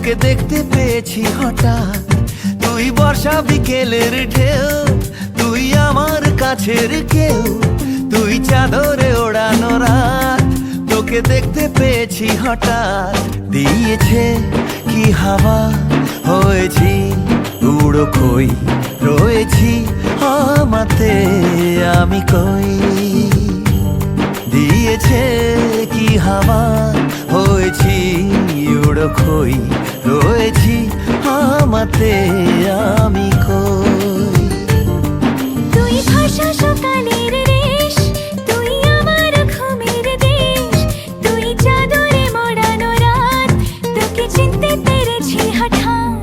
তোকে দেখতে পেয়েছি হঠাৎ, তুই বর্ষা বিকেলের ঢেউ, তুই আমার কাছের কেউ, তুই চাদরে ওড়ানো রাত। তোকে দেখতে পেয়েছি হঠাৎ, দিয়েছে কি হাওয়া, হয়েছি উড়ো খই, রয়েছি আমাতে আমি কই। দিয়েছে কি হাওয়া, হয়েছি উড়ো খই, রয়েছি আমাতে আমি কই। তুই ভাষা সকালের রেশ, তুই আমার ঘুমের দেশ, তুই চাদরে মোড়ানো রাত। তোকে চিনতে পেরেছি হঠাৎ,